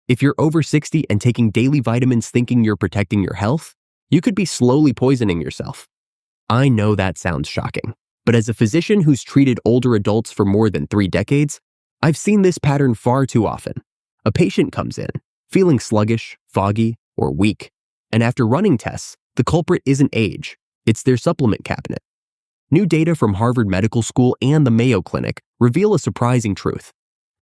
If you're over 60 and taking daily vitamins thinking you're protecting your health, you could be slowly poisoning yourself. I know that sounds shocking, but as a physician who's treated older adults for more than 3 decades, I've seen this pattern far too often. A patient comes in, feeling sluggish, foggy, or weak, and after running tests, the culprit isn't age, it's their supplement cabinet. New data from Harvard Medical School and the Mayo Clinic reveal a surprising truth.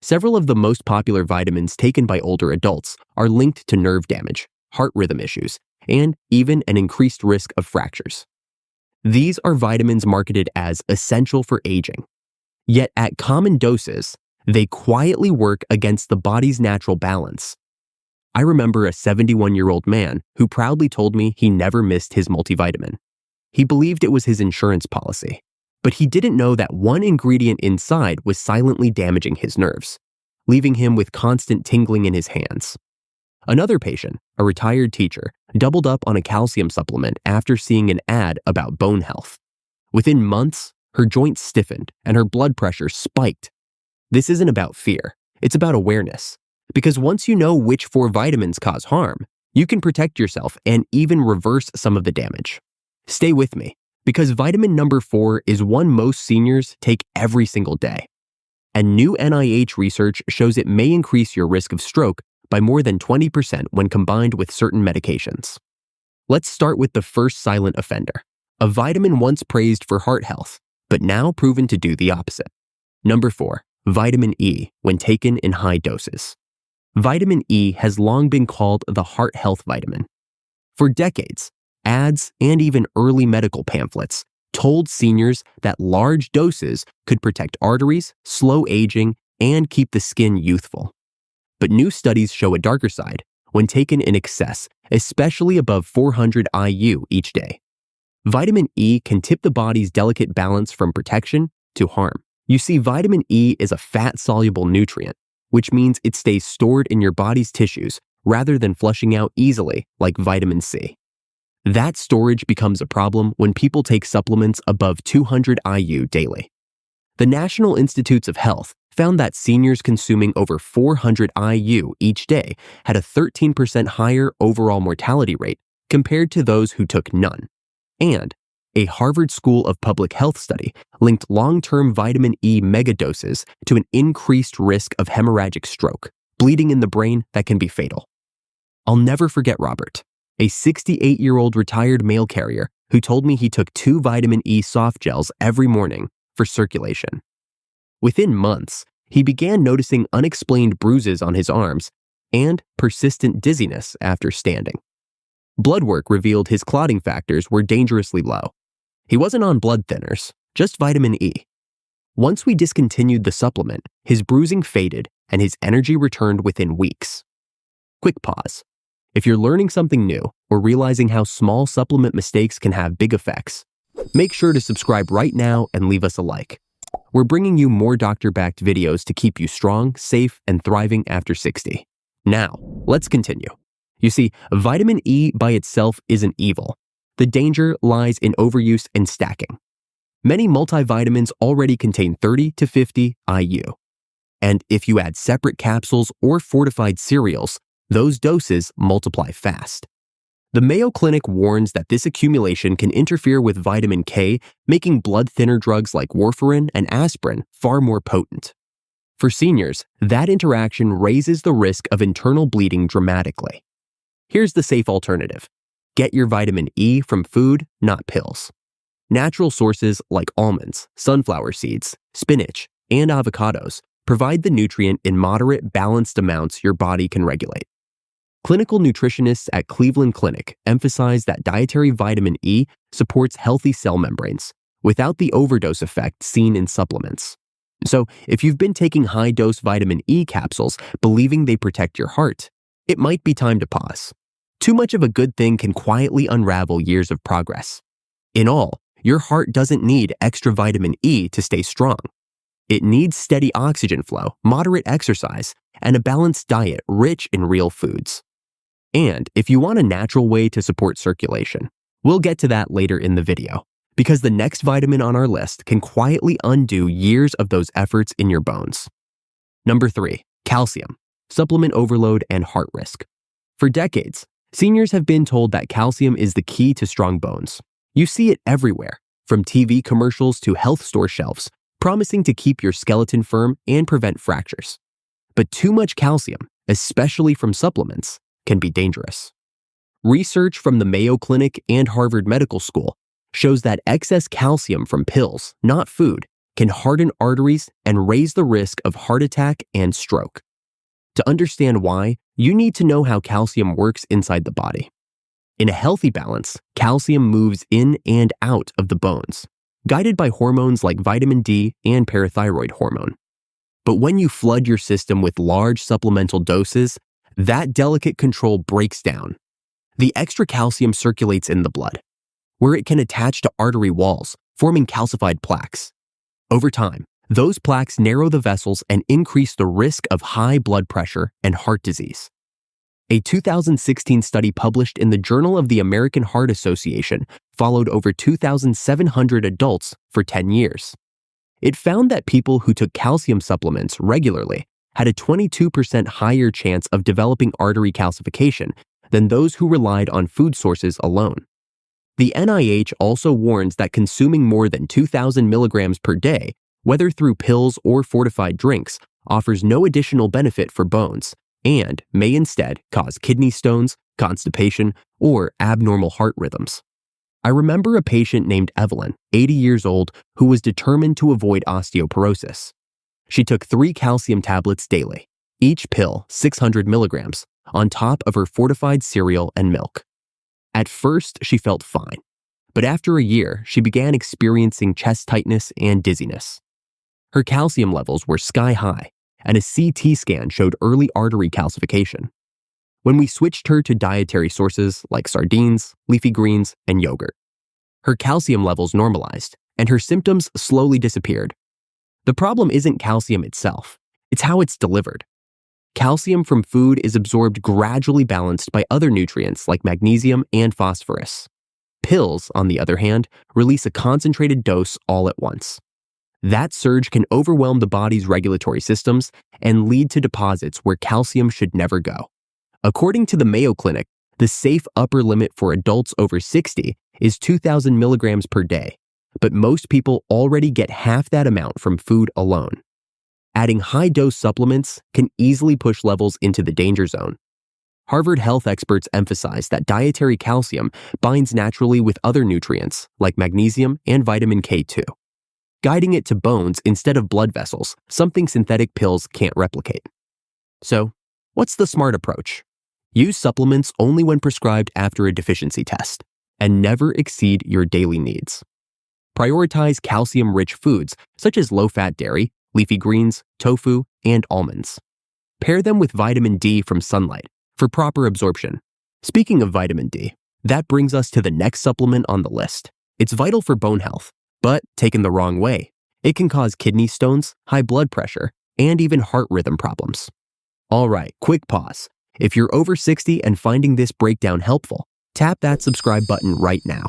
Several of the most popular vitamins taken by older adults are linked to nerve damage, heart rhythm issues, and even an increased risk of fractures. These are vitamins marketed as essential for aging. Yet at common doses, they quietly work against the body's natural balance. I remember a 71-year-old man who proudly told me he never missed his multivitamin. He believed it was his insurance policy, but he didn't know that one ingredient inside was silently damaging his nerves, leaving him with constant tingling in his hands. Another patient, a retired teacher, doubled up on a calcium supplement after seeing an ad about bone health. Within months, her joints stiffened and her blood pressure spiked. This isn't about fear, it's about awareness. Because once you know which 4 vitamins cause harm, you can protect yourself and even reverse some of the damage. Stay with me, because vitamin number 4 is one most seniors take every single day. And new NIH research shows it may increase your risk of stroke by more than 20% when combined with certain medications. Let's start with the first silent offender, a vitamin once praised for heart health, but now proven to do the opposite. Number 4, vitamin E when taken in high doses. Vitamin E has long been called the heart health vitamin. For decades, ads and even early medical pamphlets told seniors that large doses could protect arteries, slow aging, and keep the skin youthful. But new studies show a darker side when taken in excess, especially above 400 IU each day. Vitamin E can tip the body's delicate balance from protection to harm. You see, vitamin E is a fat-soluble nutrient, which means it stays stored in your body's tissues rather than flushing out easily like vitamin C. That storage becomes a problem when people take supplements above 200 IU daily. The National Institutes of Health found that seniors consuming over 400 IU each day had a 13% higher overall mortality rate compared to those who took none. And a Harvard School of Public Health study linked long-term vitamin E megadoses to an increased risk of hemorrhagic stroke, bleeding in the brain that can be fatal. I'll never forget Robert, a 68-year-old retired mail carrier who told me he took 2 vitamin E soft gels every morning for circulation. Within months, he began noticing unexplained bruises on his arms and persistent dizziness after standing. Blood work revealed his clotting factors were dangerously low. He wasn't on blood thinners, just vitamin E. Once we discontinued the supplement, his bruising faded and his energy returned within weeks. Quick pause. If you're learning something new or realizing how small supplement mistakes can have big effects, make sure to subscribe right now and leave us a like. We're bringing you more doctor-backed videos to keep you strong, safe, and thriving after 60. Now, let's continue. You see, vitamin E by itself isn't evil. The danger lies in overuse and stacking. Many multivitamins already contain 30 to 50 IU. And if you add separate capsules or fortified cereals, those doses multiply fast. The Mayo Clinic warns that this accumulation can interfere with vitamin K, making blood thinner drugs like warfarin and aspirin far more potent. For seniors, that interaction raises the risk of internal bleeding dramatically. Here's the safe alternative. Get your vitamin E from food, not pills. Natural sources like almonds, sunflower seeds, spinach, and avocados provide the nutrient in moderate, balanced amounts your body can regulate. Clinical nutritionists at Cleveland Clinic emphasize that dietary vitamin E supports healthy cell membranes without the overdose effect seen in supplements. So, if you've been taking high-dose vitamin E capsules believing they protect your heart, it might be time to pause. Too much of a good thing can quietly unravel years of progress. In all, your heart doesn't need extra vitamin E to stay strong. It needs steady oxygen flow, moderate exercise, and a balanced diet rich in real foods. And if you want a natural way to support circulation, we'll get to that later in the video, because the next vitamin on our list can quietly undo years of those efforts in your bones. Number 3, calcium. supplement overload, and heart risk. For decades, seniors have been told that calcium is the key to strong bones. You see it everywhere, from TV commercials to health store shelves, promising to keep your skeleton firm and prevent fractures. But too much calcium, especially from supplements, can be dangerous. Research from the Mayo Clinic and Harvard Medical School shows that excess calcium from pills, not food, can harden arteries and raise the risk of heart attack and stroke. To understand why, you need to know how calcium works inside the body. In a healthy balance, calcium moves in and out of the bones, guided by hormones like vitamin D and parathyroid hormone. But when you flood your system with large supplemental doses, that delicate control breaks down. The extra calcium circulates in the blood, where it can attach to artery walls, forming calcified plaques. Over time, those plaques narrow the vessels and increase the risk of high blood pressure and heart disease. A 2016 study published in the Journal of the American Heart Association followed over 2,700 adults for 10 years. It found that people who took calcium supplements regularly had a 22% higher chance of developing artery calcification than those who relied on food sources alone. The NIH also warns that consuming more than 2,000 milligrams per day, whether through pills or fortified drinks, offers no additional benefit for bones and may instead cause kidney stones, constipation, or abnormal heart rhythms. I remember a patient named Evelyn, 80 years old, who was determined to avoid osteoporosis. She took 3 calcium tablets daily, each pill 600 milligrams, on top of her fortified cereal and milk. At first, she felt fine, but after a year, she began experiencing chest tightness and dizziness. Her calcium levels were sky high, and a CT scan showed early artery calcification. When we switched her to dietary sources like sardines, leafy greens, and yogurt, her calcium levels normalized, and her symptoms slowly disappeared. The problem isn't calcium itself, it's how it's delivered. Calcium from food is absorbed gradually balanced by other nutrients like magnesium and phosphorus. Pills, on the other hand, release a concentrated dose all at once. That surge can overwhelm the body's regulatory systems and lead to deposits where calcium should never go. According to the Mayo Clinic, the safe upper limit for adults over 60 is 2,000 milligrams per day, but most people already get half that amount from food alone. Adding high-dose supplements can easily push levels into the danger zone. Harvard health experts emphasize that dietary calcium binds naturally with other nutrients like magnesium and vitamin K2, guiding it to bones instead of blood vessels, something synthetic pills can't replicate. So, what's the smart approach? Use supplements only when prescribed after a deficiency test, and never exceed your daily needs. Prioritize calcium-rich foods such as low-fat dairy, leafy greens, tofu, and almonds. Pair them with vitamin D from sunlight for proper absorption. Speaking of vitamin D, that brings us to the next supplement on the list. It's vital for bone health, but taken the wrong way, it can cause kidney stones, high blood pressure, and even heart rhythm problems. All right, quick pause. If you're over 60 and finding this breakdown helpful, tap that subscribe button right now.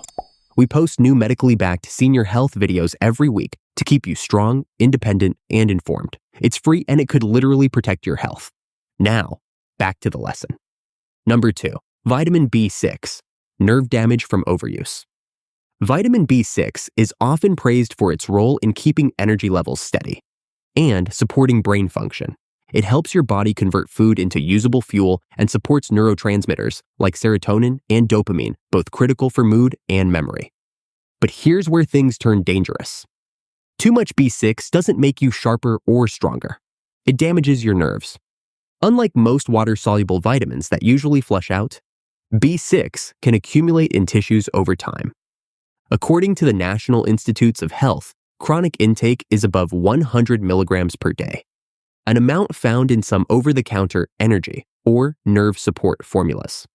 We post new medically backed senior health videos every week to keep you strong, independent, and informed. It's free and it could literally protect your health. Now, back to the lesson. Number 2, vitamin B6, nerve damage from overuse. Vitamin B6 is often praised for its role in keeping energy levels steady and supporting brain function. It helps your body convert food into usable fuel and supports neurotransmitters like serotonin and dopamine, both critical for mood and memory. But here's where things turn dangerous. Too much B6 doesn't make you sharper or stronger. It damages your nerves. Unlike most water-soluble vitamins that usually flush out, B6 can accumulate in tissues over time. According to the National Institutes of Health, chronic intake is above 100 milligrams per day, an amount found in some over-the-counter energy or nerve support formulas.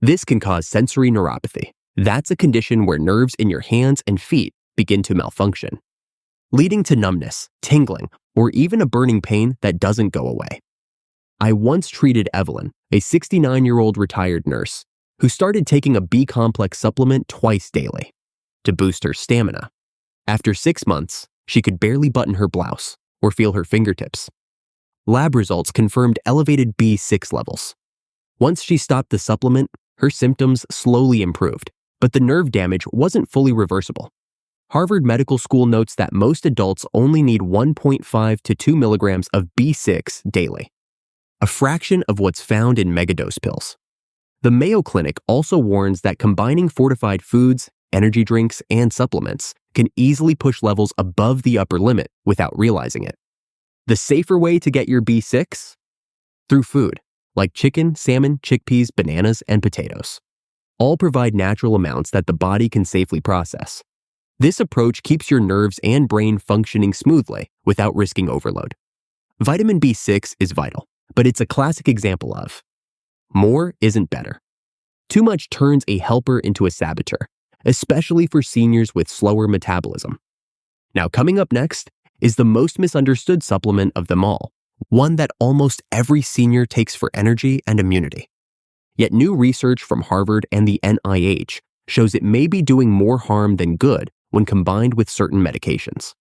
This can cause sensory neuropathy. That's a condition where nerves in your hands and feet begin to malfunction, leading to numbness, tingling, or even a burning pain that doesn't go away. I once treated Evelyn, a 69-year-old retired nurse, who started taking a B-complex supplement twice daily to boost her stamina. After 6 months, she could barely button her blouse or feel her fingertips. Lab results confirmed elevated B6 levels. Once she stopped the supplement, her symptoms slowly improved, but the nerve damage wasn't fully reversible. Harvard Medical School notes that most adults only need 1.5 to 2 milligrams of B6 daily, a fraction of what's found in megadose pills. The Mayo Clinic also warns that combining fortified foods, energy drinks, and supplements can easily push levels above the upper limit without realizing it. The safer way to get your B6? Through food, like chicken, salmon, chickpeas, bananas, and potatoes. All provide natural amounts that the body can safely process. This approach keeps your nerves and brain functioning smoothly without risking overload. Vitamin B6 is vital, but it's a classic example of more isn't better. Too much turns a helper into a saboteur, especially for seniors with slower metabolism. Now, coming up next is the most misunderstood supplement of them all, one that almost every senior takes for energy and immunity. Yet new research from Harvard and the NIH shows it may be doing more harm than good when combined with certain medications.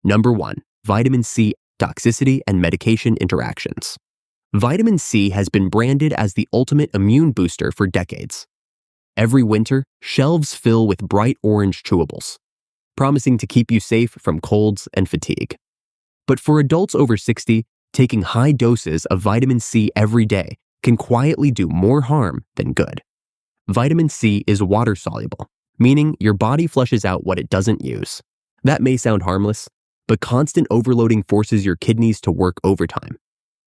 Number 1, vitamin C toxicity and medication interactions. Vitamin C has been branded as the ultimate immune booster for decades. Every winter, shelves fill with bright orange chewables, promising to keep you safe from colds and fatigue. But for adults over 60, taking high doses of vitamin C every day can quietly do more harm than good. Vitamin C is water-soluble, meaning your body flushes out what it doesn't use. That may sound harmless, but constant overloading forces your kidneys to work overtime.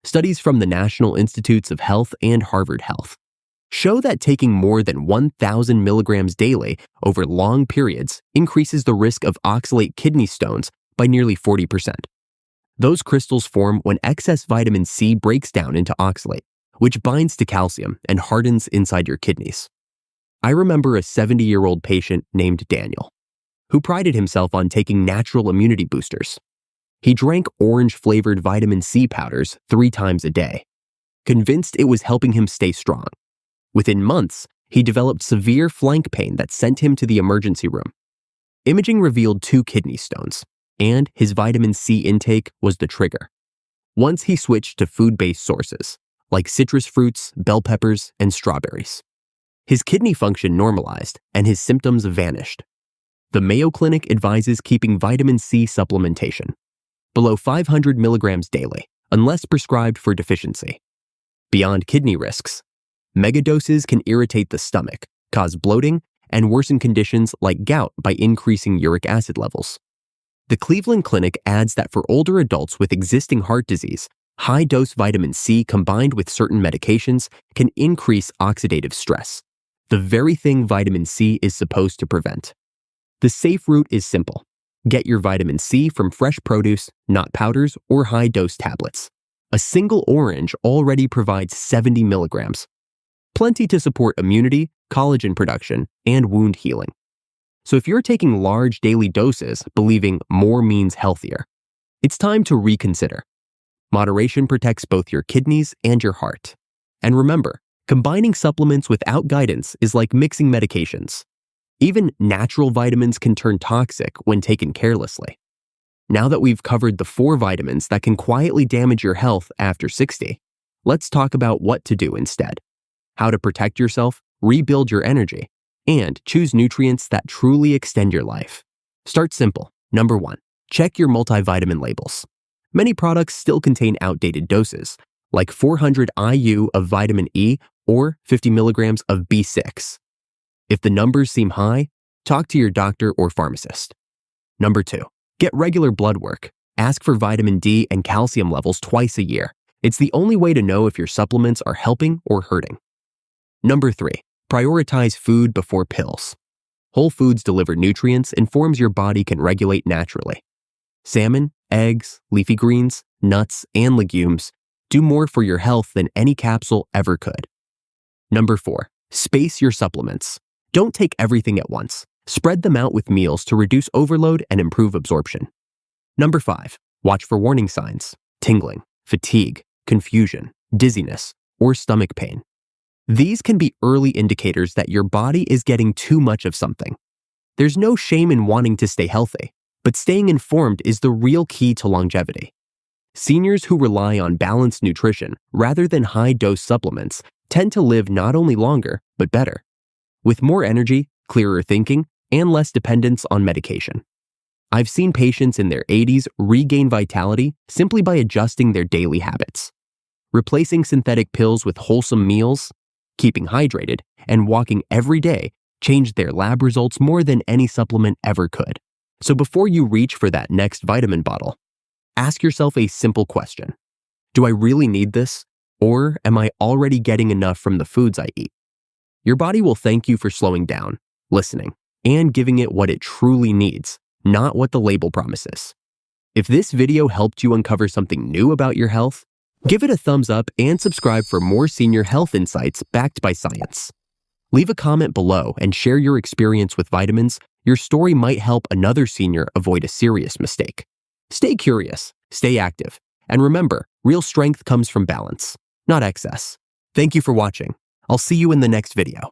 Studies from the National Institutes of Health and Harvard Health show that taking more than 1,000 milligrams daily over long periods increases the risk of oxalate kidney stones by nearly 40%. Those crystals form when excess vitamin C breaks down into oxalate, which binds to calcium and hardens inside your kidneys. I remember a 70-year-old patient named Daniel, who prided himself on taking natural immunity boosters. He drank orange-flavored vitamin C powders 3 times a day, convinced it was helping him stay strong. Within months, he developed severe flank pain that sent him to the emergency room. Imaging revealed 2 kidney stones, and his vitamin C intake was the trigger. Once he switched to food-based sources, like citrus fruits, bell peppers, and strawberries, his kidney function normalized and his symptoms vanished. The Mayo Clinic advises keeping vitamin C supplementation below 500 milligrams daily, unless prescribed for deficiency. Beyond kidney risks, megadoses can irritate the stomach, cause bloating, and worsen conditions like gout by increasing uric acid levels. The Cleveland Clinic adds that for older adults with existing heart disease, high-dose vitamin C combined with certain medications can increase oxidative stress, the very thing vitamin C is supposed to prevent. The safe route is simple. Get your vitamin C from fresh produce, not powders or high-dose tablets. A single orange already provides 70 milligrams, plenty to support immunity, collagen production, and wound healing. So if you're taking large daily doses, believing more means healthier, it's time to reconsider. Moderation protects both your kidneys and your heart. And remember, combining supplements without guidance is like mixing medications. Even natural vitamins can turn toxic when taken carelessly. Now that we've covered the 4 vitamins that can quietly damage your health after 60, let's talk about what to do instead. How to protect yourself, rebuild your energy, and choose nutrients that truly extend your life. Start simple. Number 1, check your multivitamin labels. Many products still contain outdated doses, like 400 IU of vitamin E or 50 milligrams of B6. If the numbers seem high, talk to your doctor or pharmacist. Number 2, get regular blood work. Ask for vitamin D and calcium levels twice a year. It's the only way to know if your supplements are helping or hurting. Number 3, prioritize food before pills. Whole foods deliver nutrients and forms your body can regulate naturally. Salmon, eggs, leafy greens, nuts, and legumes do more for your health than any capsule ever could. Number 4, space your supplements. Don't take everything at once. Spread them out with meals to reduce overload and improve absorption. Number 5, watch for warning signs: tingling, fatigue, confusion, dizziness, or stomach pain. These can be early indicators that your body is getting too much of something. There's no shame in wanting to stay healthy, but staying informed is the real key to longevity. Seniors who rely on balanced nutrition rather than high-dose supplements tend to live not only longer, but better, with more energy, clearer thinking, and less dependence on medication. I've seen patients in their 80s regain vitality simply by adjusting their daily habits. Replacing synthetic pills with wholesome meals, keeping hydrated, and walking every day changed their lab results more than any supplement ever could. So before you reach for that next vitamin bottle, ask yourself a simple question. Do I really need this? Or am I already getting enough from the foods I eat? Your body will thank you for slowing down, listening, and giving it what it truly needs, not what the label promises. If this video helped you uncover something new about your health, give it a thumbs up and subscribe for more senior health insights backed by science. Leave a comment below and share your experience with vitamins. Your story might help another senior avoid a serious mistake. Stay curious, stay active, and remember, real strength comes from balance, not excess. Thank you for watching. I'll see you in the next video.